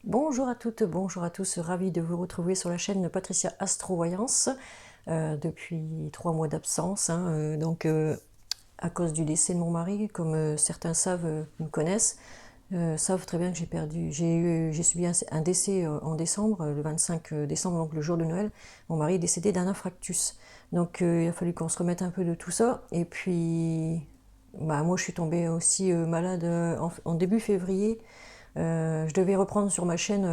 Bonjour à toutes, bonjour à tous, ravi de vous retrouver sur la chaîne Patricia Astrovoyance depuis 3 mois d'absence, à cause du décès de mon mari, comme certains savent, me connaissent, savent très bien que j'ai subi un décès en décembre, le 25 décembre, donc le jour de Noël. Mon mari est décédé d'un infarctus, donc il a fallu qu'on se remette un peu de tout ça, et puis moi je suis tombée aussi malade en début février. Je devais reprendre sur ma chaîne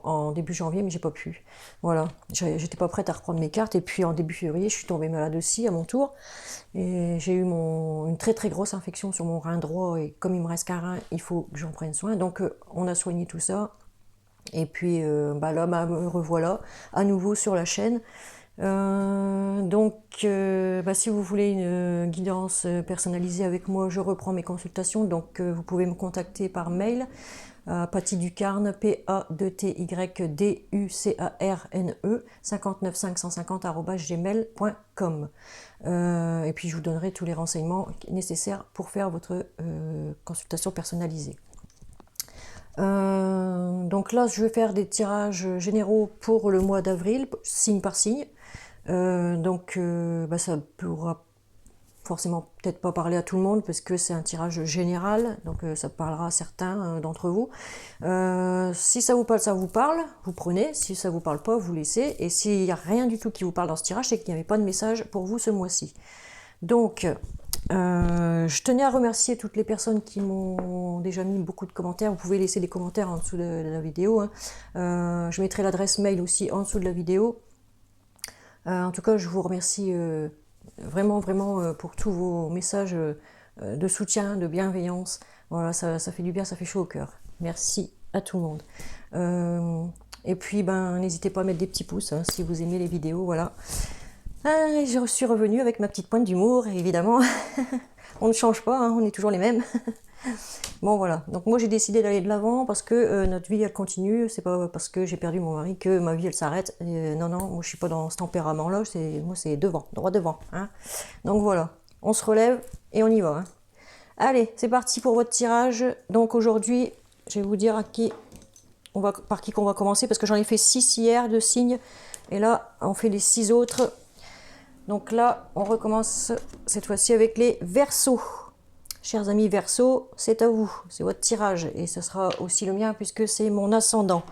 en début janvier, mais j'ai pas pu. Voilà, j'étais pas prête à reprendre mes cartes. Et puis en début février, je suis tombée malade aussi à mon tour. Et j'ai eu une très très grosse infection sur mon rein droit. Et comme il me reste qu'un rein, il faut que j'en prenne soin. Donc on a soigné tout ça. Et puis là, me revoilà à nouveau sur la chaîne. Si vous voulez une guidance personnalisée avec moi, je reprends mes consultations. Donc, vous pouvez me contacter par mail à Patty Ducarne, P-A-2-T-Y-D-U-C-A-R-N-E, 59550@gmail.com. Et puis, je vous donnerai tous les renseignements nécessaires pour faire votre consultation personnalisée. Donc là, je vais faire des tirages généraux pour le mois d'avril, signe par signe. Ça pourra forcément peut-être pas parler à tout le monde parce que c'est un tirage général, donc ça parlera à certains d'entre vous. Si ça vous parle, vous prenez. Si ça vous parle pas, vous laissez. Et s'il n'y a rien du tout qui vous parle dans ce tirage, c'est qu'il n'y avait pas de message pour vous ce mois-ci. Donc, je tenais à remercier toutes les personnes qui m'ont déjà mis beaucoup de commentaires. Vous pouvez laisser des commentaires en dessous de la vidéo. Je mettrai l'adresse mail aussi en dessous de la vidéo. En tout cas, je vous remercie vraiment pour tous vos messages de soutien, de bienveillance. Voilà, ça fait du bien, ça fait chaud au cœur. Merci à tout le monde. Et puis, n'hésitez pas à mettre des petits pouces si vous aimez les vidéos. Voilà. Je suis revenue avec ma petite pointe d'humour, évidemment. On ne change pas, on est toujours les mêmes. Bon voilà, donc moi j'ai décidé d'aller de l'avant parce que notre vie elle continue, c'est pas parce que j'ai perdu mon mari que ma vie elle s'arrête. Non, moi je suis pas dans ce tempérament là, moi c'est devant, droit devant. Donc voilà, on se relève et on y va. Allez, c'est parti pour votre tirage. Donc aujourd'hui, je vais vous dire par qui qu'on va commencer parce que j'en ai fait 6 hier de signes et là on fait les 6 autres. Donc là, on recommence cette fois-ci avec les Verseaux. Chers amis Verseaux, c'est à vous, c'est votre tirage et ce sera aussi le mien puisque c'est mon ascendant.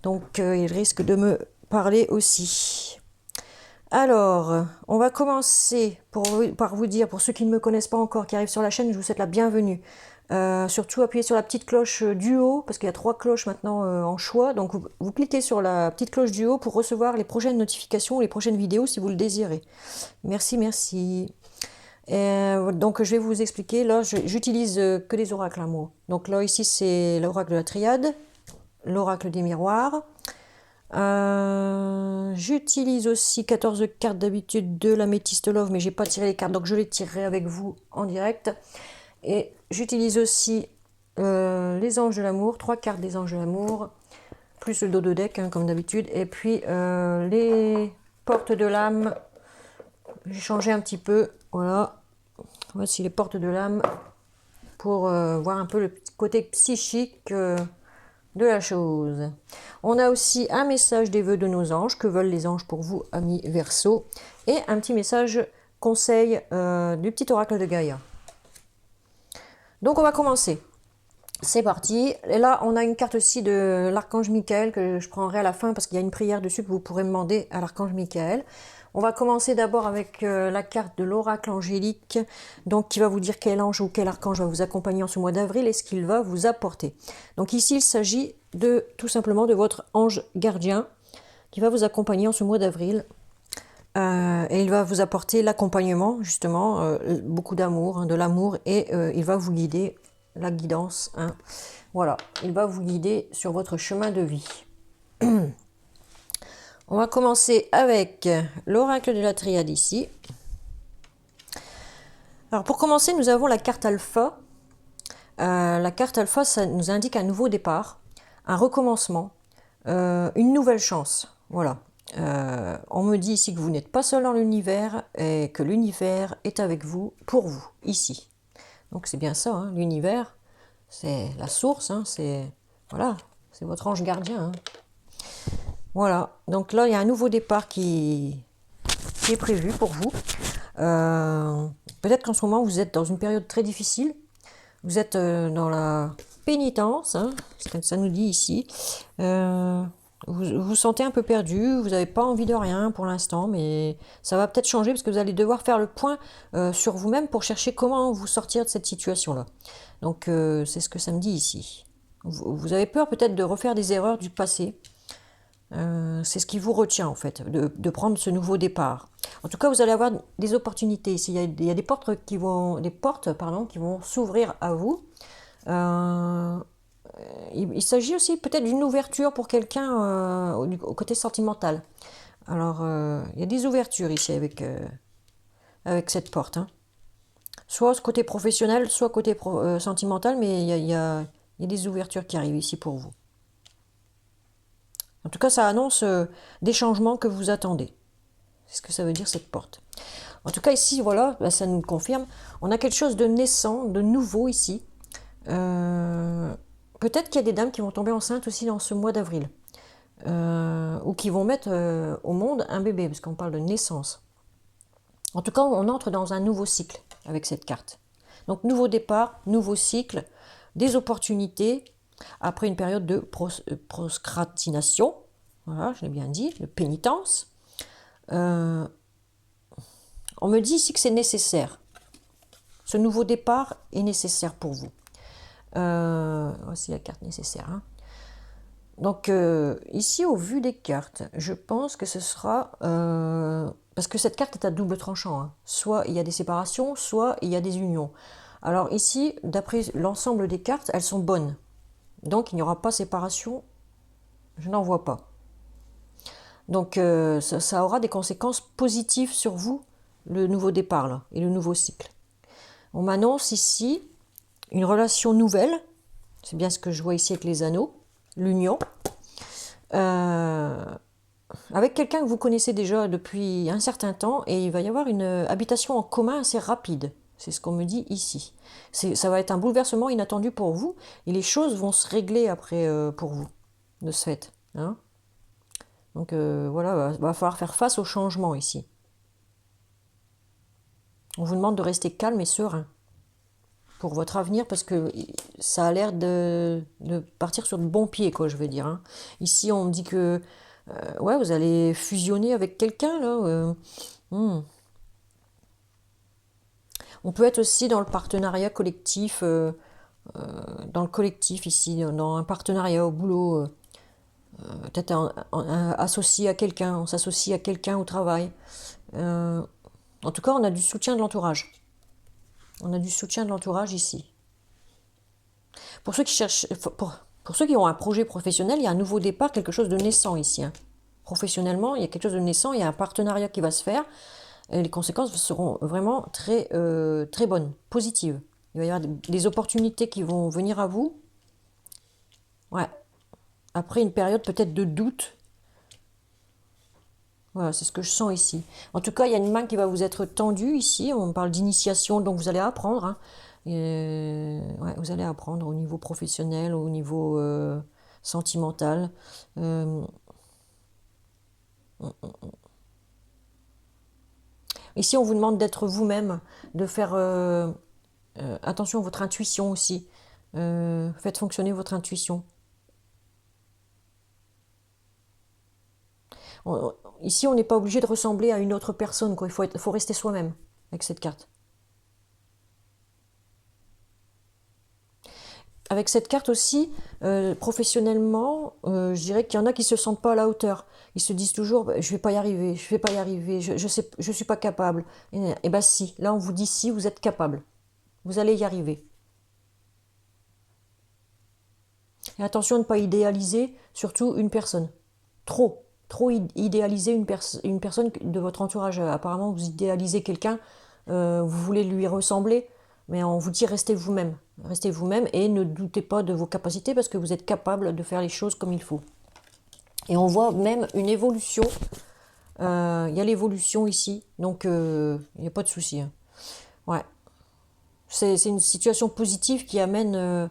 Donc il risque de me parler aussi. Alors, on va commencer par vous dire, pour ceux qui ne me connaissent pas encore, qui arrivent sur la chaîne, je vous souhaite la bienvenue. Surtout appuyez sur la petite cloche du haut, parce qu'il y a 3 cloches maintenant en choix. Donc vous cliquez sur la petite cloche du haut pour recevoir les prochaines notifications, les prochaines vidéos si vous le désirez. Merci, merci. Donc je vais vous expliquer, là j'utilise que des oracles à moi. Donc là ici c'est l'oracle de la triade, l'oracle des miroirs. J'utilise aussi 14 cartes d'habitude de l'améthyste love, mais j'ai pas tiré les cartes, donc je les tirerai avec vous en direct. Et j'utilise aussi les anges de l'amour, 3 cartes des anges de l'amour, plus le dos de deck comme d'habitude, et puis les portes de l'âme. J'ai changé un petit peu, voilà. Voici les portes de l'âme pour voir un peu le côté psychique de la chose. On a aussi un message des vœux de nos anges, que veulent les anges pour vous, amis Verseaux, et un petit message conseil du petit oracle de Gaïa. Donc on va commencer. C'est parti. Et là, on a une carte aussi de l'archange Michael que je prendrai à la fin parce qu'il y a une prière dessus que vous pourrez demander à l'archange Michael. On va commencer d'abord avec la carte de l'oracle angélique, donc qui va vous dire quel ange ou quel archange va vous accompagner en ce mois d'avril et ce qu'il va vous apporter. Donc ici, il s'agit tout simplement de votre ange gardien qui va vous accompagner en ce mois d'avril. Et il va vous apporter l'accompagnement, justement, beaucoup d'amour, de l'amour, et il va vous guider, la guidance. Voilà, il va vous guider sur votre chemin de vie. On va commencer avec l'oracle de la triade ici. Alors pour commencer, nous avons la carte alpha. La carte alpha, ça nous indique un nouveau départ, un recommencement, une nouvelle chance. Voilà. On me dit ici que vous n'êtes pas seul dans l'univers et que l'univers est avec vous, pour vous, ici. Donc c'est bien ça, l'univers, c'est la source, c'est voilà, C'est votre ange gardien. Hein. Voilà. Donc là, il y a un nouveau départ qui est prévu pour vous. Peut-être qu'en ce moment, vous êtes dans une période très difficile. Vous êtes dans la pénitence, hein, c'est comme ça nous dit ici. Vous vous sentez un peu perdu, vous n'avez pas envie de rien pour l'instant, mais ça va peut-être changer parce que vous allez devoir faire le point sur vous-même pour chercher comment vous sortir de cette situation-là. Donc c'est ce que ça me dit ici. Vous avez peur peut-être de refaire des erreurs du passé. C'est ce qui vous retient en fait, de prendre ce nouveau départ. En tout cas, vous allez avoir des opportunités ici. Il y a des portes qui vont, qui vont s'ouvrir à vous. Il s'agit aussi peut-être d'une ouverture pour quelqu'un au côté sentimental. Alors, il y a des ouvertures ici avec cette porte. Hein. Soit ce côté professionnel, soit côté sentimental, mais il y a des ouvertures qui arrivent ici pour vous. En tout cas, ça annonce des changements que vous attendez. C'est ce que ça veut dire cette porte. En tout cas, ici, voilà, ça nous confirme. On a quelque chose de naissant, de nouveau ici. Peut-être qu'il y a des dames qui vont tomber enceintes aussi dans ce mois d'avril. Ou qui vont mettre au monde un bébé, parce qu'on parle de naissance. En tout cas, on entre dans un nouveau cycle avec cette carte. Donc, nouveau départ, nouveau cycle, des opportunités, après une période de procrastination, voilà, je l'ai bien dit, de pénitence. On me dit ici que c'est nécessaire. Ce nouveau départ est nécessaire pour vous. Voici la carte nécessaire. Hein. Donc ici, au vu des cartes, je pense que ce sera... parce que cette carte est à double tranchant. Hein. Soit il y a des séparations, soit il y a des unions. Alors ici, d'après l'ensemble des cartes, elles sont bonnes. Donc il n'y aura pas séparation, je n'en vois pas. Donc ça aura des conséquences positives sur vous, le nouveau départ là, et le nouveau cycle. On m'annonce ici une relation nouvelle, c'est bien ce que je vois ici avec les anneaux, l'union, avec quelqu'un que vous connaissez déjà depuis un certain temps, et il va y avoir une habitation en commun assez rapide. C'est ce qu'on me dit ici. Ça va être un bouleversement inattendu pour vous, et les choses vont se régler après pour vous, de ce fait. Hein. Donc voilà, il va falloir faire face au changement ici. On vous demande de rester calme et serein pour votre avenir, parce que ça a l'air de partir sur de bons pieds, quoi, je veux dire. Hein. Ici, on me dit que ouais, vous allez fusionner avec quelqu'un, là. On peut être aussi dans le partenariat collectif, dans le collectif ici, dans un partenariat au boulot, peut-être associé à quelqu'un, on s'associe à quelqu'un au travail. En tout cas, on a du soutien de l'entourage. On a du soutien de l'entourage ici. Pour ceux qui cherchent, pour ceux qui ont un projet professionnel, il y a un nouveau départ, quelque chose de naissant ici. Hein. Professionnellement, il y a quelque chose de naissant, il y a un partenariat qui va se faire. Et les conséquences seront vraiment très, très bonnes, positives. Il va y avoir des opportunités qui vont venir à vous. Ouais. Après une période peut-être de doute. Voilà, c'est ce que je sens ici. En tout cas, il y a une main qui va vous être tendue ici. On parle d'initiation, donc vous allez apprendre. Hein. Ouais, vous allez apprendre au niveau professionnel, au niveau sentimental. Ici, on vous demande d'être vous-même, de faire attention à votre intuition aussi. Faites fonctionner votre intuition. Ici, on n'est pas obligé de ressembler à une autre personne. Quoi. Il faut rester soi-même avec cette carte. Avec cette carte aussi, professionnellement, je dirais qu'il y en a qui ne se sentent pas à la hauteur. Ils se disent toujours, bah, je vais pas y arriver, je vais pas y arriver, je suis pas capable. Et bien si, là on vous dit si, vous êtes capable. Vous allez y arriver. Et attention à ne pas idéaliser, surtout une personne. Trop idéaliser une personne de votre entourage. Apparemment, vous idéalisez quelqu'un, vous voulez lui ressembler, mais on vous dit restez vous-même. Restez vous-même et ne doutez pas de vos capacités parce que vous êtes capable de faire les choses comme il faut. Et on voit même une évolution. Il y a l'évolution ici, donc il n'y a pas de souci. Hein. Ouais. C'est une situation positive qui amène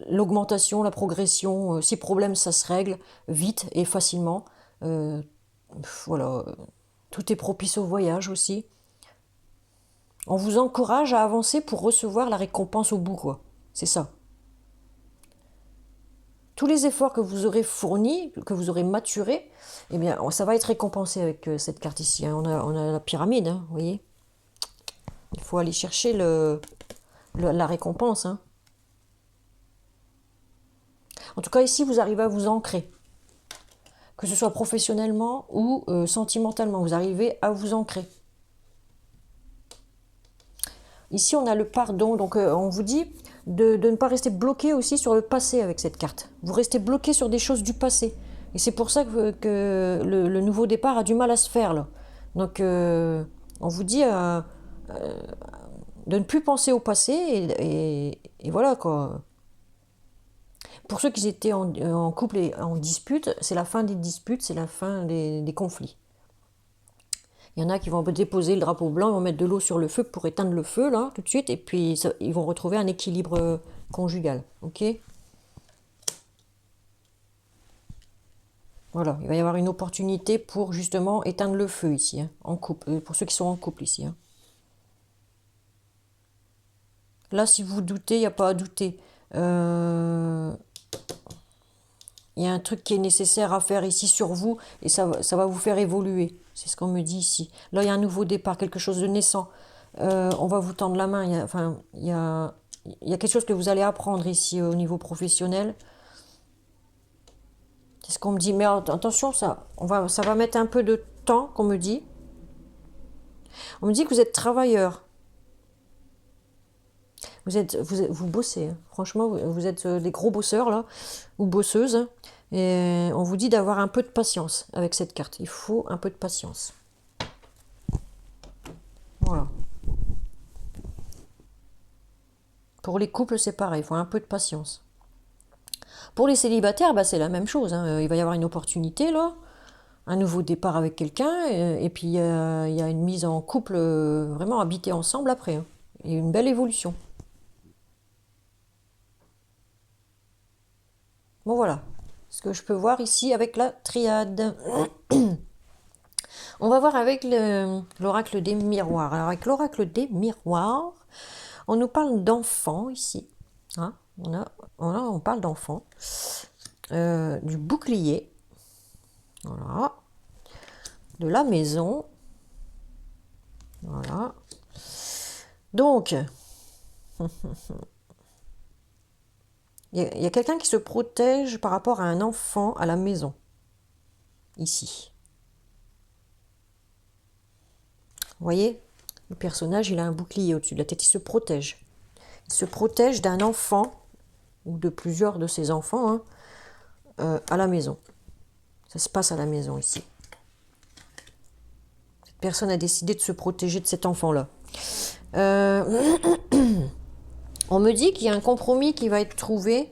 l'augmentation, la progression. Si problème, ça se règle vite et facilement. Voilà, tout est propice au voyage aussi. On vous encourage à avancer pour recevoir la récompense au bout, quoi. C'est ça. Tous les efforts que vous aurez fournis, que vous aurez maturés, eh bien, ça va être récompensé avec cette carte ici, hein. On a la pyramide, hein, vous voyez. Il faut aller chercher la récompense, hein. En tout cas, ici, vous arrivez à vous ancrer. Que ce soit professionnellement ou sentimentalement, vous arrivez à vous ancrer. Ici, on a le pardon, donc on vous dit de ne pas rester bloqué aussi sur le passé avec cette carte. Vous restez bloqué sur des choses du passé. Et c'est pour ça que le nouveau départ a du mal à se faire, là. Donc, on vous dit de ne plus penser au passé et voilà, quoi. Pour ceux qui étaient en couple et en dispute, c'est la fin des disputes, c'est la fin des conflits. Il y en a qui vont déposer le drapeau blanc, ils vont mettre de l'eau sur le feu pour éteindre le feu, là, tout de suite, et puis ils vont retrouver un équilibre conjugal, ok? Voilà, il va y avoir une opportunité pour justement éteindre le feu ici, hein, en couple, pour ceux qui sont en couple ici, hein. Là, si vous doutez, il n'y a pas à douter. Il y a un truc qui est nécessaire à faire ici sur vous et ça va vous faire évoluer. C'est ce qu'on me dit ici. Là, il y a un nouveau départ, quelque chose de naissant. On va vous tendre la main. Il y a quelque chose que vous allez apprendre ici au niveau professionnel. C'est ce qu'on me dit. Mais attention, ça va mettre un peu de temps, qu'on me dit. On me dit que vous êtes travailleur. Vous bossez, hein. Franchement, vous êtes des gros bosseurs, là, ou bosseuses, hein. Et on vous dit d'avoir un peu de patience avec cette carte. Il faut un peu de patience. Voilà. Pour les couples, c'est pareil, il faut un peu de patience. Pour les célibataires, bah, c'est la même chose, hein. Il va y avoir une opportunité, là, un nouveau départ avec quelqu'un, et puis il y a une mise en couple, vraiment habiter ensemble après, hein. Et une belle évolution. Bon, voilà ce que je peux voir ici avec la triade. On va voir avec l'oracle des miroirs. Alors avec l'oracle des miroirs, on nous parle d'enfants ici, hein. On parle d'enfants, du bouclier, voilà, de la maison, voilà. Donc, il y a quelqu'un qui se protège par rapport à un enfant à la maison, ici. Vous voyez, le personnage, il a un bouclier au-dessus de la tête, il se protège. Il se protège d'un enfant, ou de plusieurs de ses enfants, hein, à la maison. Ça se passe à la maison ici. Cette personne a décidé de se protéger de cet enfant-là. On me dit qu'il y a un compromis qui va être trouvé,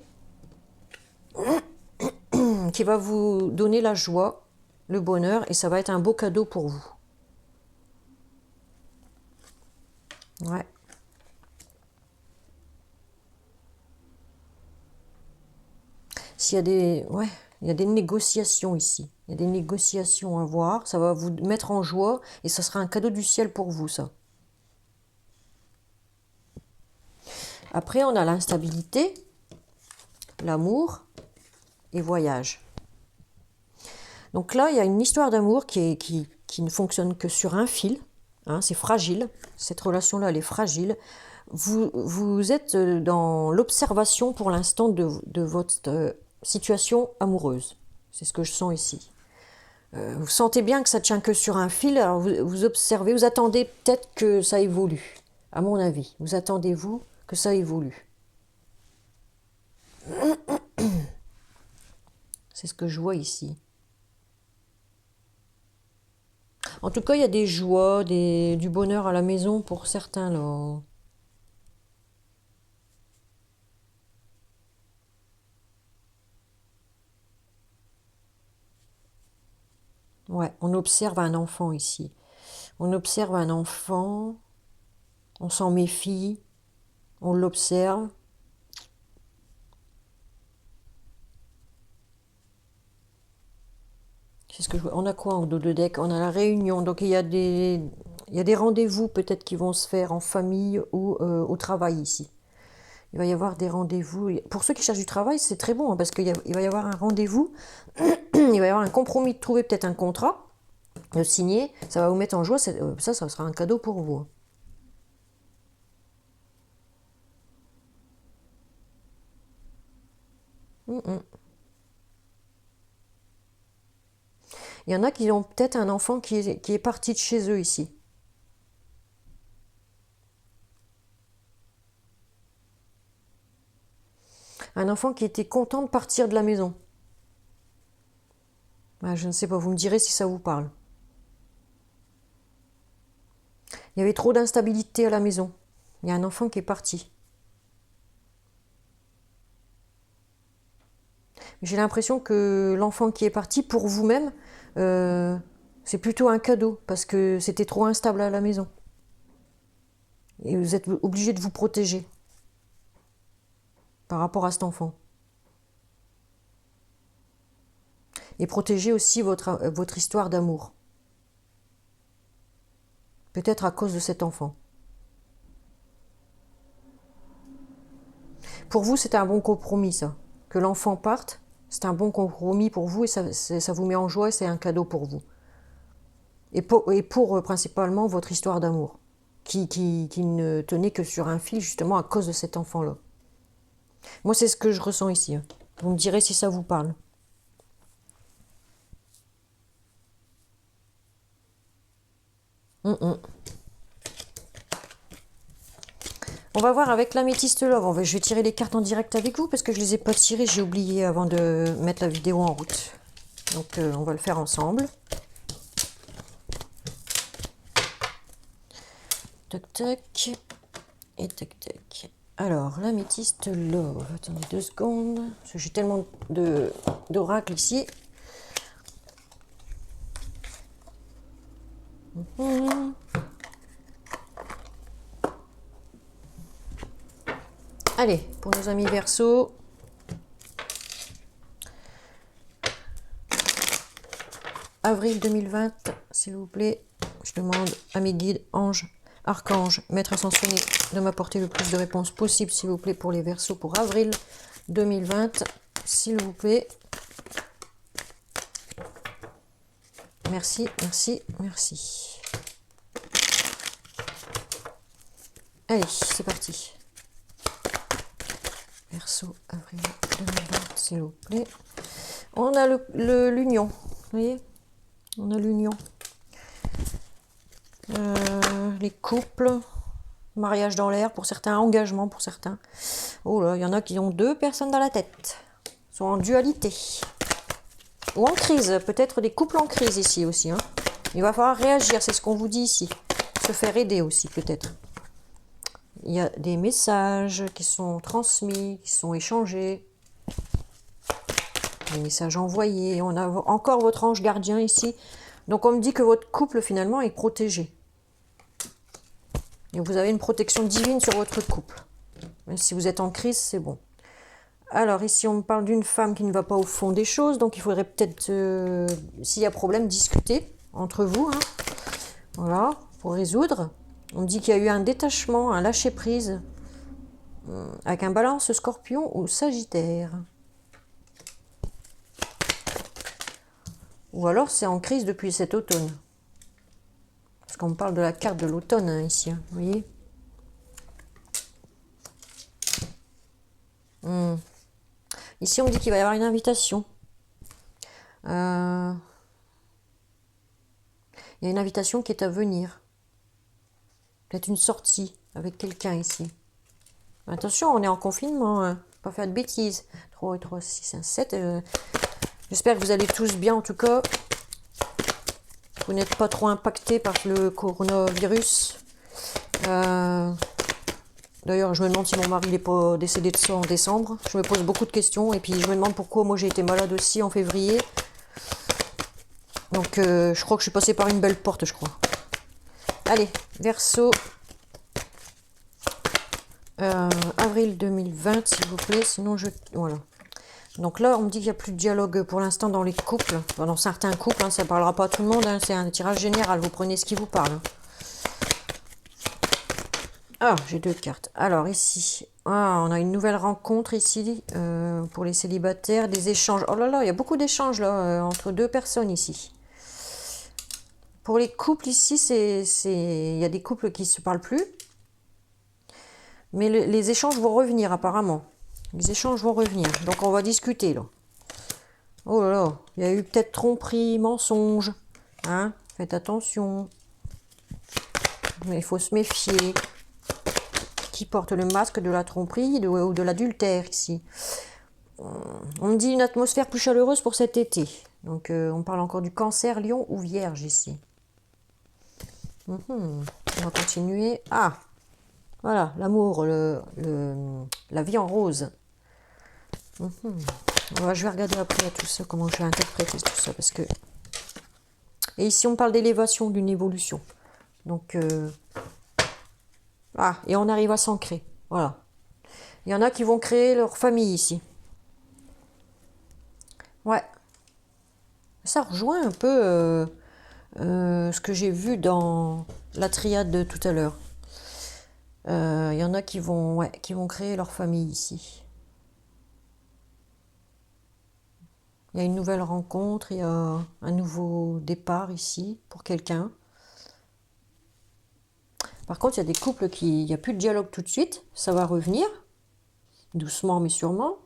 qui va vous donner la joie, le bonheur, et ça va être un beau cadeau pour vous. Ouais. S'il y a il y a des négociations ici. Il y a des négociations à voir. Ça va vous mettre en joie et ça sera un cadeau du ciel pour vous, ça. Après, on a l'instabilité, l'amour et voyage. Donc là, il y a une histoire d'amour qui ne fonctionne que sur un fil, hein, c'est fragile. Cette relation-là, elle est fragile. Vous êtes dans l'observation pour l'instant de votre situation amoureuse. C'est ce que je sens ici. Vous sentez bien que ça ne tient que sur un fil, alors vous observez, vous attendez peut-être que ça évolue, à mon avis. Vous attendez-vous que ça évolue. C'est ce que je vois ici. En tout cas, il y a des joies, du bonheur à la maison pour certains, là. Ouais, on observe un enfant ici. On observe un enfant, on s'en méfie, on l'observe. C'est ce que je vois. On a quoi en dos de deck? On a la réunion. Donc il y a des rendez-vous peut-être qui vont se faire en famille ou au travail ici. Il va y avoir des rendez-vous. Pour ceux qui cherchent du travail, c'est très bon, hein, parce qu'il va y avoir un rendez-vous. Il va y avoir un compromis de trouver peut-être un contrat, de signer. Ça va vous mettre en joie. Ça sera un cadeau pour vous. Il y en a qui ont peut-être un enfant qui est parti de chez eux ici. Un enfant qui était content de partir de la maison. Ah, je ne sais pas, vous me direz si ça vous parle. Il y avait trop d'instabilité à la maison. Il y a un enfant qui est parti. J'ai l'impression que l'enfant qui est parti, pour vous-même, c'est plutôt un cadeau, parce que c'était trop instable à la maison. Et vous êtes obligé de vous protéger par rapport à cet enfant. Et protéger aussi votre histoire d'amour. Peut-être à cause de cet enfant. Pour vous, c'est un bon compromis, ça. Que l'enfant parte, c'est un bon compromis pour vous et ça vous met en joie et c'est un cadeau pour vous. Et pour principalement votre histoire d'amour, qui ne tenait que sur un fil justement à cause de cet enfant-là. Moi, c'est ce que je ressens ici. Hein. Vous me direz si ça vous parle. On va voir avec l'améthyste love. Je vais tirer les cartes en direct avec vous parce que je ne les ai pas tirées. J'ai oublié avant de mettre la vidéo en route. Donc, on va le faire ensemble. Tac, tac. Et tac, tac. Alors, l'améthyste love. Attendez 2 secondes. Parce que j'ai tellement d'oracles ici. Allez, pour nos amis Verseau. Avril 2020, s'il vous plaît. Je demande à mes guides, anges, archanges, maîtres ascensionnés, de m'apporter le plus de réponses possible, s'il vous plaît, pour les Verseaux pour avril 2020, s'il vous plaît. Merci, merci, merci. Allez, c'est parti. Verseau, avril 2020, s'il vous plaît. On a l'union, vous voyez? On a l'union. Les couples, mariage dans l'air pour certains, engagement pour certains. Oh là, il y en a qui ont 2 personnes dans la tête. Ils sont en dualité. Ou en crise, peut-être des couples en crise ici aussi. Hein. Il va falloir réagir, c'est ce qu'on vous dit ici. Se faire aider aussi, peut-être. Il y a des messages qui sont transmis, qui sont échangés. Des messages envoyés. On a encore votre ange gardien ici. Donc on me dit que votre couple finalement est protégé. Et vous avez une protection divine sur votre couple. Même si vous êtes en crise, c'est bon. Alors ici on me parle d'une femme qui ne va pas au fond des choses. Donc il faudrait peut-être, s'il y a problème, discuter entre vous. Hein. Voilà, pour résoudre. On me dit qu'il y a eu un détachement, un lâcher-prise. Avec un balance scorpion ou sagittaire. Ou alors c'est en crise depuis cet automne. Parce qu'on me parle de la carte de l'automne hein, ici, hein, vous voyez. Ici on me dit qu'il va y avoir une invitation. Il y a une invitation qui est à venir. Peut-être une sortie avec quelqu'un ici. Attention, on est en confinement, hein. Pas faire de bêtises. 3 et 3, 6, 1, 7. J'espère que vous allez tous bien en tout cas. Vous n'êtes pas trop impactés par le coronavirus. D'ailleurs, je me demande si mon mari n'est pas décédé de ça en décembre. Je me pose beaucoup de questions. Et puis, je me demande pourquoi moi j'ai été malade aussi en février. Donc, je crois que je suis passée par une belle porte, je crois. Allez, Verseau. Avril 2020, s'il vous plaît. Sinon, voilà. Donc là, on me dit qu'il n'y a plus de dialogue pour l'instant dans les couples. Enfin, dans certains couples, ça ne parlera pas à tout le monde. C'est un tirage général. Vous prenez ce qui vous parle. Ah, j'ai 2 cartes. Alors ici, on a une nouvelle rencontre ici pour les célibataires. Des échanges. Oh là là, il y a beaucoup d'échanges là entre 2 personnes ici. Pour les couples ici, il y a des couples qui ne se parlent plus. Mais les échanges vont revenir apparemment. Les échanges vont revenir. Donc on va discuter là. Oh là là, il y a eu peut-être tromperie, mensonge. Hein? Faites attention. Mais il faut se méfier. Qui porte le masque de la tromperie ou de l'adultère ici? On me dit une atmosphère plus chaleureuse pour cet été. Donc on parle encore du Cancer, Lion ou Vierge ici. On va continuer. Ah, voilà, l'amour, la vie en rose. Je vais regarder après tout ça, comment je vais interpréter tout ça. Parce que... Et ici, on parle d'élévation, d'une évolution. Donc, et on arrive à s'ancrer. Voilà. Il y en a qui vont créer leur famille ici. Ouais. Ça rejoint un peu ce que j'ai vu dans la triade de tout à l'heure. Il y en a qui vont créer leur famille ici. Il y a une nouvelle rencontre, il y a un nouveau départ ici pour quelqu'un. Par contre, il y a des couples il n'y a plus de dialogue tout de suite, ça va revenir, doucement mais sûrement,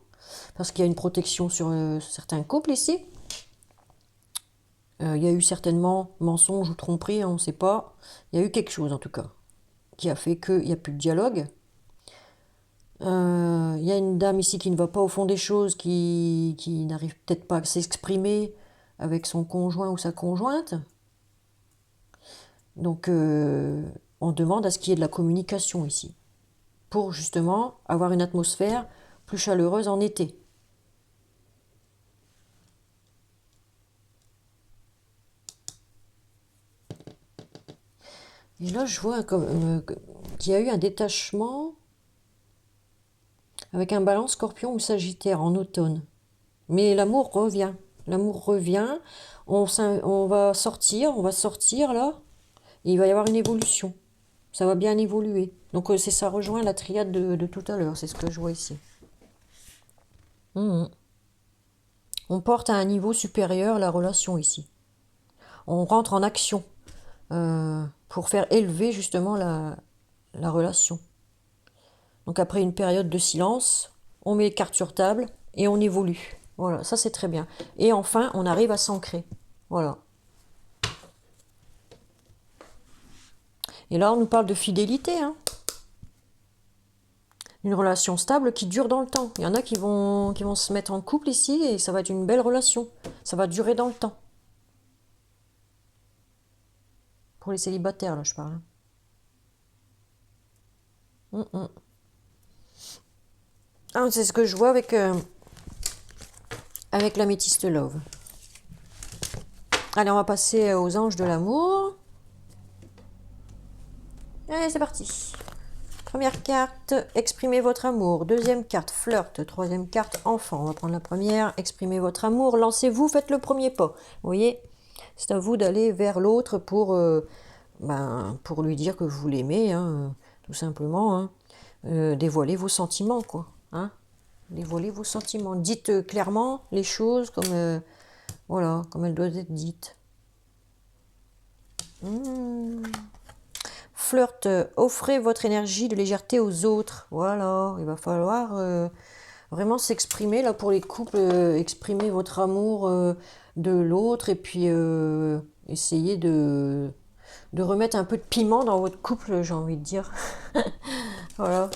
parce qu'il y a une protection sur certains couples ici. Il y a eu certainement mensonge ou tromperie, on ne sait pas. Il y a eu quelque chose en tout cas, qui a fait qu'il n'y a plus de dialogue. Il y a une dame ici qui ne va pas au fond des choses, qui n'arrive peut-être pas à s'exprimer avec son conjoint ou sa conjointe. Donc, on demande à ce qu'il y ait de la communication ici, pour justement avoir une atmosphère plus chaleureuse en été. Et là, je vois qu'il y a eu un détachement avec un Balance, Scorpion ou Sagittaire en automne. Mais l'amour revient. L'amour revient. On va sortir là. Et il va y avoir une évolution. Ça va bien évoluer. Donc ça rejoint la triade de tout à l'heure. C'est ce que je vois ici. On porte à un niveau supérieur la relation ici. On rentre en action pour faire élever justement la relation. Donc après une période de silence, on met les cartes sur table et on évolue. Voilà, ça c'est très bien. Et enfin, on arrive à s'ancrer. Voilà. Et là, on nous parle de fidélité. Une relation stable qui dure dans le temps. Il y en a qui vont se mettre en couple ici et ça va être une belle relation. Ça va durer dans le temps. Pour les célibataires, là, je parle. C'est ce que je vois avec l'améthyste love. Allez, on va passer aux anges de l'amour. Allez, c'est parti. Première carte, exprimez votre amour. Deuxième carte, flirt. Troisième carte, enfant. On va prendre la première, exprimez votre amour. Lancez-vous, faites le premier pas. Vous voyez, c'est à vous d'aller vers l'autre pour lui dire que vous l'aimez, tout simplement. Dévoilez vos sentiments, quoi. Dévoilez vos sentiments. Dites clairement les choses comme elles doivent être dites. Flirt, offrez votre énergie de légèreté aux autres. Voilà, il va falloir vraiment s'exprimer là pour les couples, exprimer votre amour de l'autre et puis essayer de remettre un peu de piment dans votre couple, j'ai envie de dire. Voilà.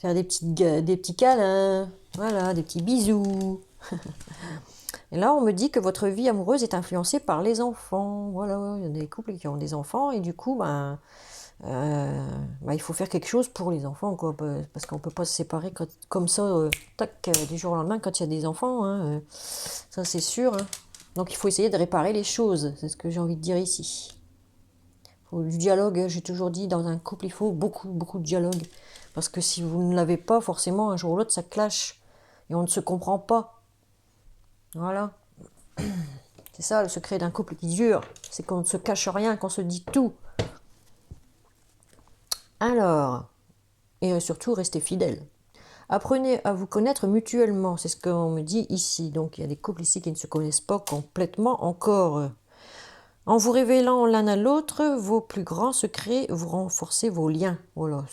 Faire des petits câlins, voilà, des petits bisous. Et là, on me dit que votre vie amoureuse est influencée par les enfants. Voilà, il y a des couples qui ont des enfants et du coup, il faut faire quelque chose pour les enfants, quoi, parce qu'on ne peut pas se séparer comme ça, du jour au lendemain quand il y a des enfants. Ça, c'est sûr. Donc, il faut essayer de réparer les choses. C'est ce que j'ai envie de dire ici. Il faut du dialogue. J'ai toujours dit, dans un couple, il faut beaucoup, beaucoup de dialogue. Parce que si vous ne l'avez pas, forcément, un jour ou l'autre, ça clash. et on ne se comprend pas. Voilà. C'est ça le secret d'un couple qui dure, c'est qu'on ne se cache rien, qu'on se dit tout. Alors, et surtout restez fidèles. Apprenez à vous connaître mutuellement, c'est ce qu'on me dit ici. Donc il y a des couples ici qui ne se connaissent pas complètement encore. En vous révélant l'un à l'autre vos plus grands secrets, vous renforcez vos liens. Voilà.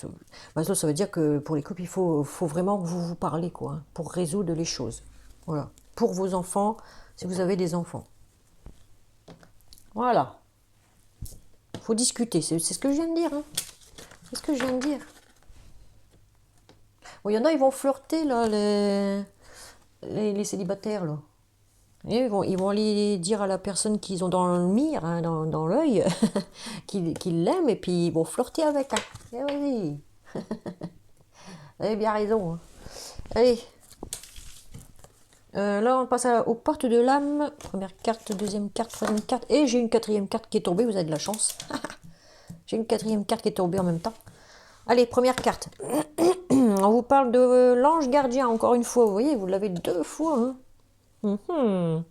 Ça veut dire que pour les couples, il faut vraiment que vous vous parlez, quoi, hein, pour résoudre les choses. Voilà. Pour vos enfants, si vous avez des enfants. Voilà. Il faut discuter, c'est ce que je viens de dire. Hein. C'est ce que je viens de dire. Bon, il y en a, ils vont flirter, là, les célibataires, là. Et ils vont aller dire à la personne qu'ils ont dans le mire, hein, dans l'œil, qu'ils l'aiment, et puis ils vont flirter avec. Hein. Et vas-y. Vous avez bien raison. Hein. Allez. Là, on passe aux portes de l'âme. Première carte, deuxième carte, troisième carte. Et j'ai une quatrième carte qui est tombée, vous avez de la chance. J'ai une quatrième carte qui est tombée en même temps. Allez, première carte. On vous parle de l'ange gardien, encore une fois. Vous voyez, vous l'avez 2 fois. Hein. Vous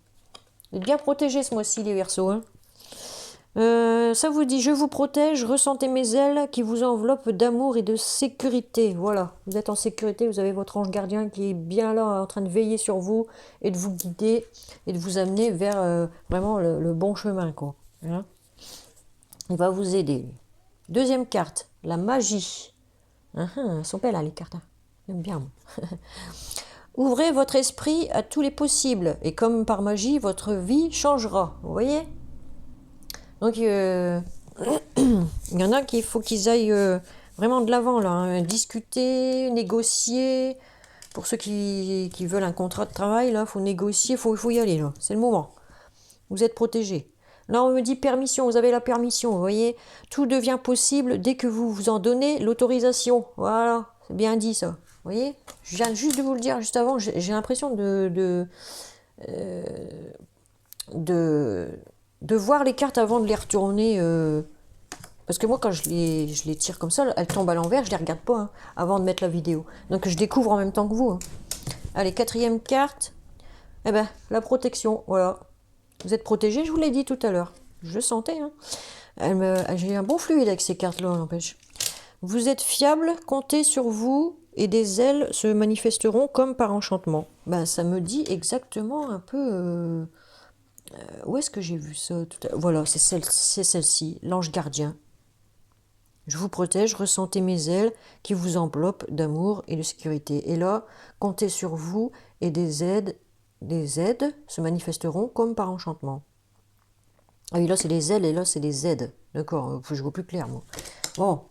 êtes bien protégés ce mois-ci, les Verseaux. Hein. Ça vous dit, je vous protège, ressentez mes ailes qui vous enveloppent d'amour et de sécurité. Voilà, vous êtes en sécurité, vous avez votre ange gardien qui est bien là, en train de veiller sur vous et de vous guider et de vous amener vers vraiment le bon chemin, quoi. Hein. Il va vous aider. Deuxième carte, la magie. Elles sont belles, hein, les cartes. Hein. J'aime bien. Ouvrez votre esprit à tous les possibles et comme par magie, votre vie changera. Vous voyez ? Donc, il y en a qu'il faut qu'ils aillent vraiment de l'avant, là. Hein. Discuter, négocier. Pour ceux qui veulent un contrat de travail, là, il faut négocier, il faut y aller, là. C'est le moment. Vous êtes protégés. Là, on me dit permission, vous avez la permission, vous voyez. Tout devient possible dès que vous vous en donnez l'autorisation. Voilà, c'est bien dit, ça. Vous voyez, je viens juste de vous le dire juste avant, j'ai l'impression de voir les cartes avant de les retourner. Parce que moi, quand je les tire comme ça, elles tombent à l'envers, je les regarde pas hein, avant de mettre la vidéo. Donc, je découvre en même temps que vous. Hein. Allez, quatrième carte. Eh ben, la protection, voilà. Vous êtes protégés, je vous l'ai dit tout à l'heure. Je le sentais. Hein. J'ai un bon fluide avec ces cartes-là, n'empêche. Vous êtes fiable, comptez sur vous et des ailes se manifesteront comme par enchantement. Ben, ça me dit exactement un peu... où est-ce que j'ai vu ça tout à... Voilà, c'est celle-ci, l'ange gardien. Je vous protège, ressentez mes ailes qui vous enveloppent d'amour et de sécurité. Et là, comptez sur vous et des aides se manifesteront comme par enchantement. Ah oui, là c'est les ailes et là c'est les aides. D'accord, je vois plus clair moi. Bon,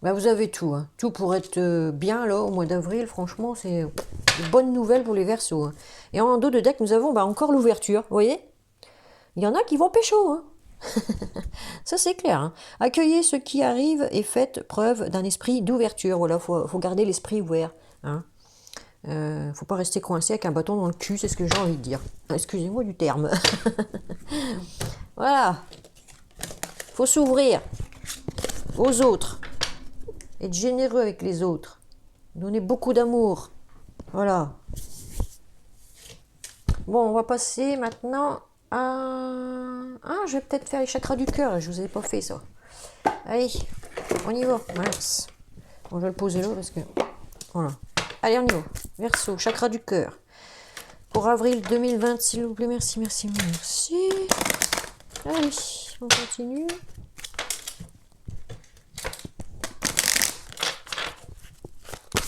ben, vous avez tout. Hein. Tout pour être bien là au mois d'avril. Franchement, c'est une bonne nouvelle pour les Verseaux. Hein. Et en dos de deck, nous avons encore l'ouverture. Vous voyez ? Il y en a qui vont pécho. Hein. Ça c'est clair. Hein. Accueillez ce qui arrive et faites preuve d'un esprit d'ouverture. Voilà, faut garder l'esprit ouvert. Hein. Faut pas rester coincé avec un bâton dans le cul, c'est ce que j'ai envie de dire. Excusez-moi du terme. Voilà. Faut s'ouvrir aux autres. Être généreux avec les autres. Donner beaucoup d'amour. Voilà. Bon, on va passer maintenant à... Ah, je vais peut-être faire les chakras du cœur. Je vous ai pas fait ça. Allez, on y va. Mince. Bon, je vais le poser là parce que... Voilà. Allez, on y va. Verseau, chakra du cœur. Pour avril 2020, s'il vous plaît. Merci, merci, merci. Allez, on continue.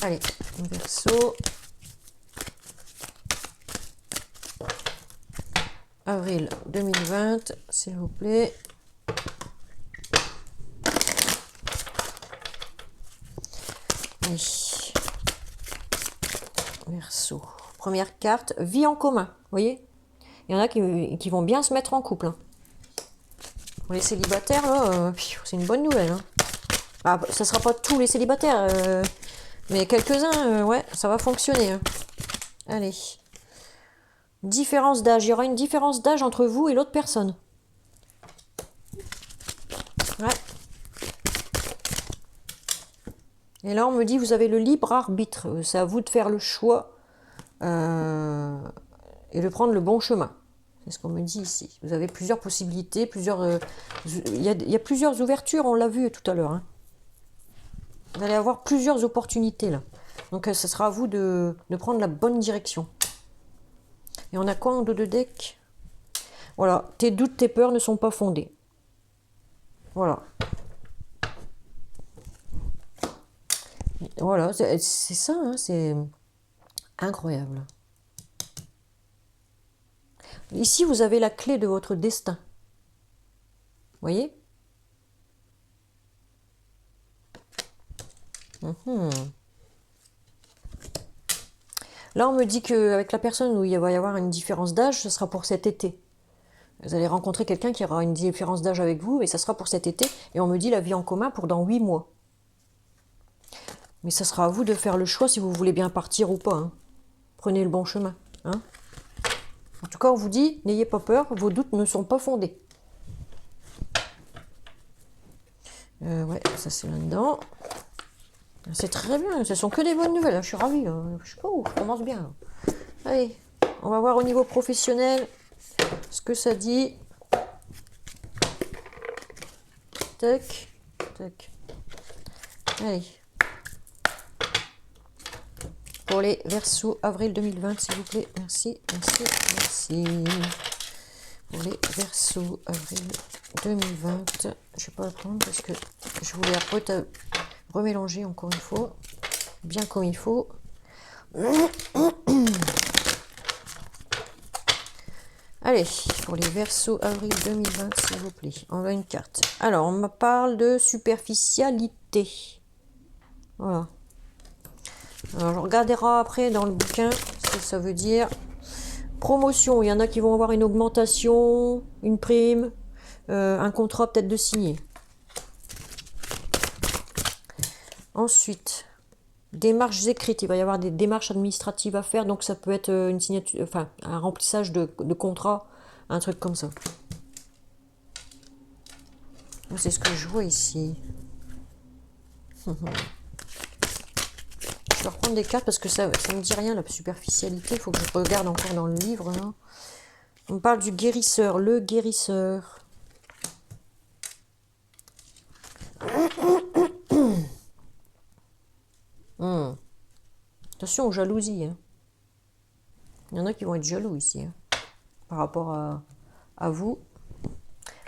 Allez, Verseau. Avril 2020, s'il vous plaît. Allez. Verseau. Première carte, vie en commun. Vous voyez ? Il y en a qui vont bien se mettre en couple. Hein. Pour les célibataires, là, c'est une bonne nouvelle. Hein. Ah, ça ne sera pas tous les célibataires, mais quelques-uns, ouais, ça va fonctionner. Hein. Allez. Différence d'âge. Il y aura une différence d'âge entre vous et l'autre personne. Ouais. Et là, on me dit, vous avez le libre arbitre. C'est à vous de faire le choix et de prendre le bon chemin. C'est ce qu'on me dit ici. Vous avez plusieurs possibilités, il y a plusieurs ouvertures, on l'a vu tout à l'heure. Hein. Vous allez avoir plusieurs opportunités là. Donc ce sera à vous de prendre la bonne direction. Et on a quoi en dos de deck? Voilà, tes doutes, tes peurs ne sont pas fondés. Voilà. Voilà, c'est ça, hein, c'est incroyable. Ici, vous avez la clé de votre destin. Vous voyez? Là, on me dit qu'avec la personne où il va y avoir une différence d'âge, ce sera pour cet été. Vous allez rencontrer quelqu'un qui aura une différence d'âge avec vous, et ça sera pour cet été. Et on me dit la vie en commun pour dans 8 mois. Mais ça sera à vous de faire le choix si vous voulez bien partir ou pas. Hein. Prenez le bon chemin. Hein. En tout cas, on vous dit, n'ayez pas peur, vos doutes ne sont pas fondés. Ouais, ça c'est là-dedans. C'est très bien, ce sont que des bonnes nouvelles, je suis ravie. Je sais pas où, je commence bien. Allez, on va voir au niveau professionnel ce que ça dit. Tac, tac. Allez. Pour les Verseaux, avril 2020, s'il vous plaît. Merci, merci, merci. Pour les Verseaux, avril 2020. Je ne vais pas le prendre parce que je voulais remélanger encore une fois. Bien comme il faut. Allez, pour les Verseaux, avril 2020, s'il vous plaît. On a une carte. Alors, on me parle de superficialité. Voilà. Alors, je regarderai après dans le bouquin ce que ça veut dire. Promotion, il y en a qui vont avoir une augmentation, une prime, un contrat peut-être de signer. Ensuite, démarches écrites, il va y avoir des démarches administratives à faire, donc ça peut être une signature, enfin un remplissage de contrat, un truc comme ça. C'est ce que je vois ici. Je vais reprendre des cartes parce que ça ne me dit rien, la superficialité. Il faut que je regarde encore dans le livre. Là. On me parle du guérisseur, le guérisseur. Attention aux jalousies. Hein. Il y en a qui vont être jaloux ici. Hein, par rapport à vous.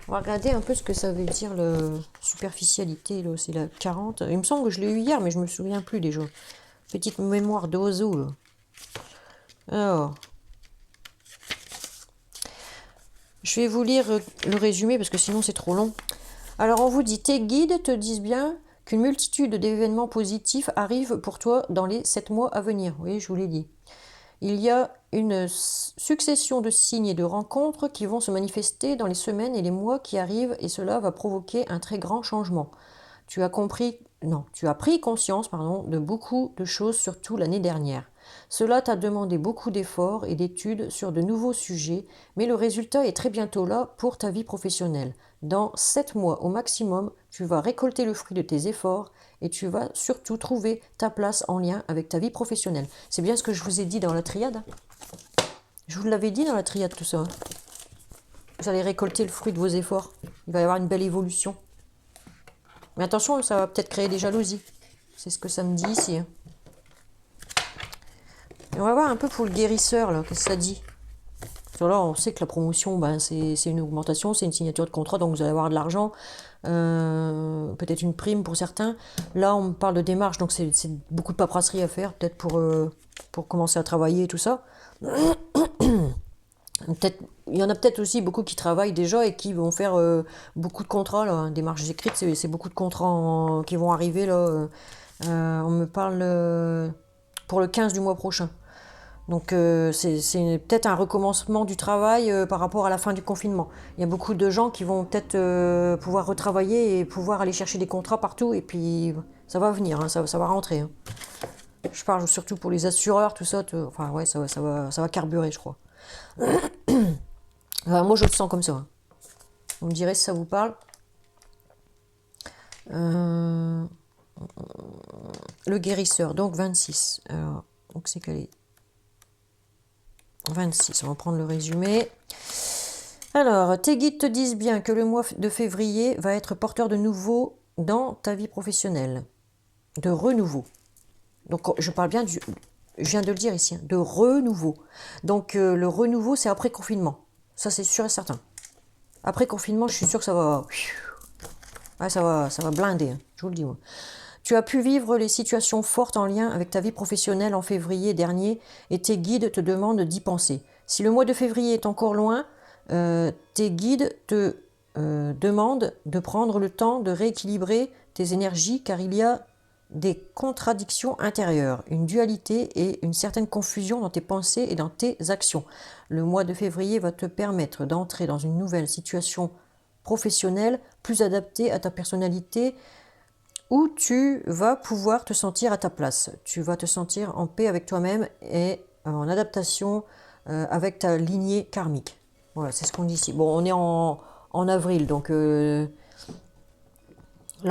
On va regarder un peu ce que ça veut dire, la superficialité. C'est la 40. Il me semble que je l'ai eu hier, mais je ne me souviens plus déjà. Petite mémoire d'oiseau. Alors, je vais vous lire le résumé parce que sinon c'est trop long. Alors on vous dit, tes guides te disent bien qu'une multitude d'événements positifs arrivent pour toi dans les 7 mois à venir. Oui, je vous l'ai dit. Il y a une succession de signes et de rencontres qui vont se manifester dans les semaines et les mois qui arrivent et cela va provoquer un très grand changement. Tu as pris conscience, de beaucoup de choses, surtout l'année dernière. Cela t'a demandé beaucoup d'efforts et d'études sur de nouveaux sujets, mais le résultat est très bientôt là pour ta vie professionnelle. Dans 7 mois au maximum, tu vas récolter le fruit de tes efforts et tu vas surtout trouver ta place en lien avec ta vie professionnelle. C'est bien ce que je vous ai dit dans la triade. Je vous l'avais dit dans la triade tout ça. Vous allez récolter le fruit de vos efforts. Il va y avoir une belle évolution. Mais attention, ça va peut-être créer des jalousies. C'est ce que ça me dit ici. Et on va voir un peu pour le guérisseur, là, qu'est-ce que ça dit. Là, on sait que la promotion, c'est une augmentation, c'est une signature de contrat, donc vous allez avoir de l'argent, peut-être une prime pour certains. Là, on me parle de démarche, donc c'est beaucoup de paperasserie à faire, peut-être pour commencer à travailler et tout ça. Il y en a peut-être aussi beaucoup qui travaillent déjà et qui vont faire beaucoup de contrats, là. Démarches écrites, c'est beaucoup de contrats qui vont arriver, là. On me parle pour le 15 du mois prochain. Donc c'est peut-être un recommencement du travail par rapport à la fin du confinement. Il y a beaucoup de gens qui vont peut-être pouvoir retravailler et pouvoir aller chercher des contrats partout et puis ça va venir, hein, ça va rentrer. Hein. Je parle surtout pour les assureurs, tout ça. Enfin ouais, ça va carburer, je crois. Moi je le sens comme ça. Hein. Vous me direz si ça vous parle. Le guérisseur, donc 26. Alors, donc c'est quel est 26, on va prendre le résumé. Alors, tes guides te disent bien que le mois de février va être porteur de nouveau dans ta vie professionnelle, de renouveau. Donc, je parle bien du, je viens de le dire ici, hein, de renouveau. Donc, le renouveau, c'est après confinement. Ça, c'est sûr et certain. Après confinement, je suis sûre que ça va, ouais, ça va blinder, hein, je vous le dis, moi. Tu as pu vivre les situations fortes en lien avec ta vie professionnelle en février dernier et tes guides te demandent d'y penser. Si le mois de février est encore loin, tes guides te demandent de prendre le temps de rééquilibrer tes énergies car il y a des contradictions intérieures, une dualité et une certaine confusion dans tes pensées et dans tes actions. Le mois de février va te permettre d'entrer dans une nouvelle situation professionnelle plus adaptée à ta personnalité où tu vas pouvoir te sentir à ta place. Tu vas te sentir en paix avec toi-même et en adaptation avec ta lignée karmique. Voilà, c'est ce qu'on dit ici. Bon, on est en avril, donc là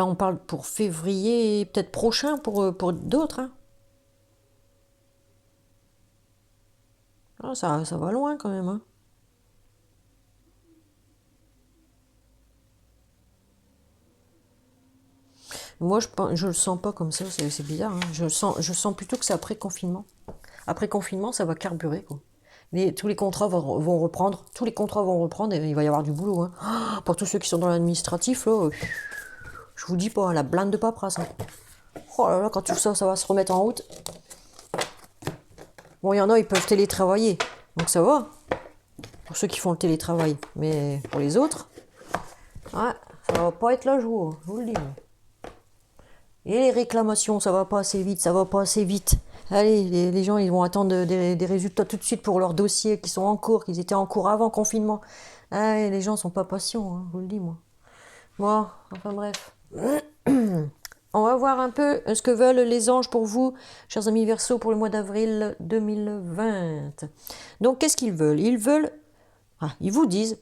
on parle pour février, peut-être prochain pour d'autres. Hein. Ah, ça va loin quand même. Hein. Moi, je le sens pas comme ça, c'est bizarre. Hein. Je sens plutôt que c'est après confinement. Après confinement, ça va carburer, quoi. Tous les contrats vont reprendre. Tous les contrats vont reprendre et il va y avoir du boulot. Hein. Oh, pour tous ceux qui sont dans l'administratif, là, je vous dis pas, hein, la blinde de paperasse. Hein. Oh là là, quand tout ça, ça va se remettre en route. Bon, il y en a, ils peuvent télétravailler. Donc ça va. Pour ceux qui font le télétravail. Mais pour les autres, ouais, ça va pas être la joie, je vous le dis. Et les réclamations, ça va pas assez vite, ça va pas assez vite. Allez, les gens, ils vont attendre des résultats tout de suite pour leurs dossiers qui sont en cours, qu'ils étaient en cours avant confinement. Allez, les gens sont pas patients, hein, je vous le dis, moi. Bon, enfin bref. On va voir un peu ce que veulent les anges pour vous, chers amis Verseaux, pour le mois d'avril 2020. Donc, qu'est-ce qu'ils veulent? Ils vous disent,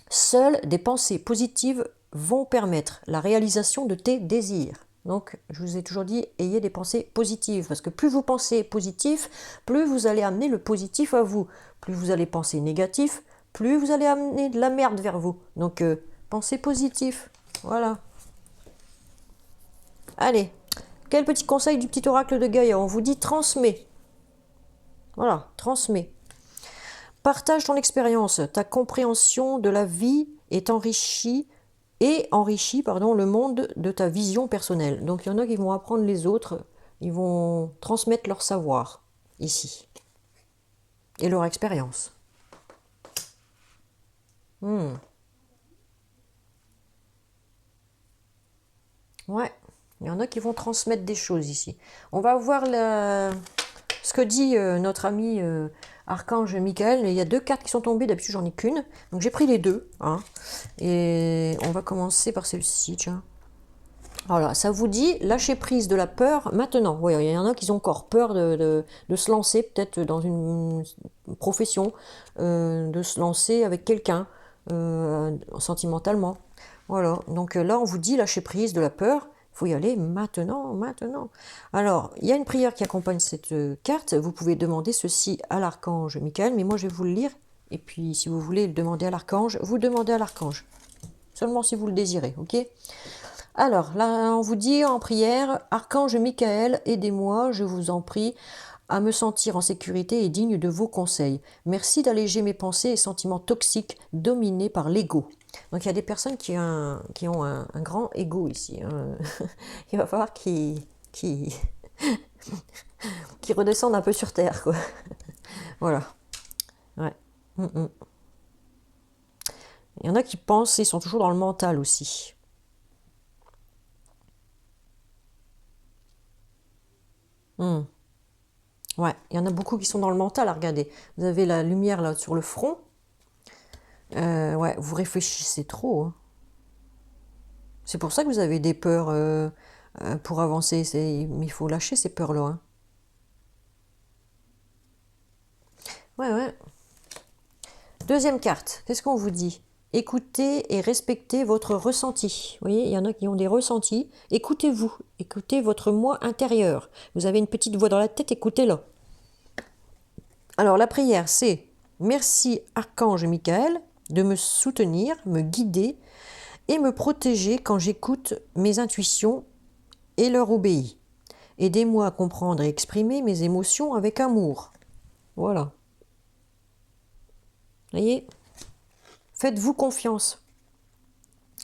seules des pensées positives vont permettre la réalisation de tes désirs. Donc, je vous ai toujours dit, ayez des pensées positives, parce que plus vous pensez positif, plus vous allez amener le positif à vous. Plus vous allez penser négatif, plus vous allez amener de la merde vers vous. Donc, pensez positif. Voilà. Allez, quel petit conseil du petit oracle de Gaïa? On vous dit transmets. Voilà, transmets. Partage ton expérience, ta compréhension de la vie est enrichie le monde de ta vision personnelle. Donc il y en a qui vont apprendre les autres, ils vont transmettre leur savoir ici et leur expérience. Ouais, il y en a qui vont transmettre des choses ici. On va voir ce que dit notre ami Archange Michael. Il y a 2 cartes qui sont tombées, d'habitude j'en ai qu'une. Donc j'ai pris les 2. Hein. Et on va commencer par celle-ci. Tiens. Voilà, ça vous dit lâcher prise de la peur maintenant. Oui, il y en a qui ont encore peur de se lancer peut-être dans une profession, de se lancer avec quelqu'un sentimentalement. Voilà, donc là on vous dit lâcher prise de la peur. Il faut y aller maintenant, maintenant. Alors, il y a une prière qui accompagne cette carte. Vous pouvez demander ceci à l'archange Michael, mais moi je vais vous le lire. Et puis, si vous voulez le demander à l'archange, vous demandez à l'archange. Seulement si vous le désirez, ok? Alors, là, on vous dit en prière, archange Michael, aidez-moi, je vous en prie, à me sentir en sécurité et digne de vos conseils. Merci d'alléger mes pensées et sentiments toxiques dominés par l'ego. Donc il y a des personnes qui ont un grand ego ici. Hein. Il va falloir qu'ils redescendent un peu sur terre, quoi. Voilà. Ouais. Il y en a qui pensent, ils sont toujours dans le mental aussi. Ouais, il y en a beaucoup qui sont dans le mental, regardez. Vous avez la lumière là sur le front. Ouais, vous réfléchissez trop. Hein. C'est pour ça que vous avez des peurs pour avancer. Mais il faut lâcher ces peurs-là. Hein. Ouais. Deuxième carte, qu'est-ce qu'on vous dit? Écoutez et respectez votre ressenti. Vous voyez, il y en a qui ont des ressentis. Écoutez-vous, écoutez votre moi intérieur. Vous avez une petite voix dans la tête, écoutez-la. Alors la prière, c'est merci Archange Michael de me soutenir, me guider et me protéger quand j'écoute mes intuitions et leur obéis. Aidez-moi à comprendre et exprimer mes émotions avec amour. Voilà. Voyez, faites-vous confiance.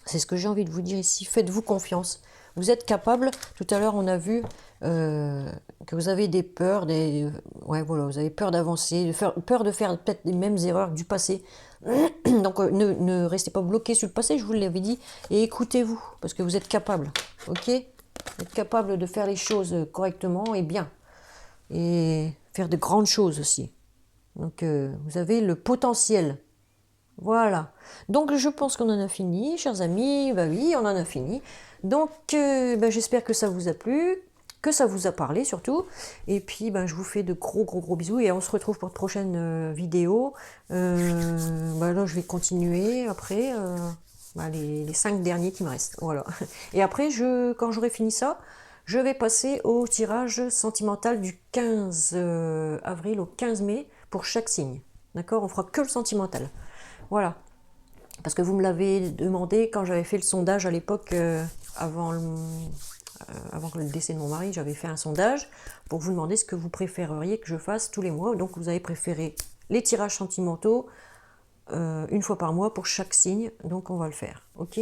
C'est ce que j'ai envie de vous dire ici. Faites-vous confiance. Vous êtes capable. Tout à l'heure, on a vu que vous avez des peurs, ouais, voilà, vous avez peur d'avancer, peur de faire peut-être les mêmes erreurs du passé. Donc, ne restez pas bloqué sur le passé, je vous l'avais dit, et écoutez-vous, parce que vous êtes capable. Ok? Vous êtes capable de faire les choses correctement et bien, et faire de grandes choses aussi. Donc, vous avez le potentiel. Voilà. Donc je pense qu'on en a fini, chers amis. Bah oui, on en a fini. Donc bah, j'espère que ça vous a plu, que ça vous a parlé surtout. Et puis bah, je vous fais de gros bisous et on se retrouve pour de prochaines vidéos. Bah, là je vais continuer après bah, les 5 derniers qui me restent. Voilà. Et après, quand j'aurai fini ça, je vais passer au tirage sentimental du 15 avril au 15 mai pour chaque signe. D'accord? On fera que le sentimental. Voilà, parce que vous me l'avez demandé quand j'avais fait le sondage à l'époque, avant le décès de mon mari, j'avais fait un sondage pour vous demander ce que vous préféreriez que je fasse tous les mois. Donc vous avez préféré les tirages sentimentaux une fois par mois pour chaque signe, donc on va le faire, ok?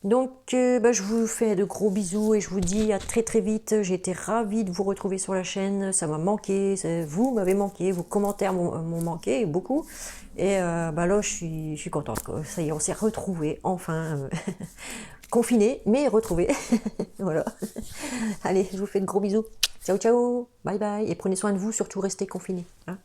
Donc bah, je vous fais de gros bisous et je vous dis à très vite. J'ai été ravie de vous retrouver sur la chaîne, ça m'a manqué, vous m'avez manqué, vos commentaires m'ont manqué beaucoup. Et bah là je suis contente, quoi. Ça y est, on s'est retrouvés, enfin, confinés, mais retrouvés. Voilà. Allez, je vous fais de gros bisous. Ciao, ciao, bye bye, et prenez soin de vous, surtout restez confinés. Hein.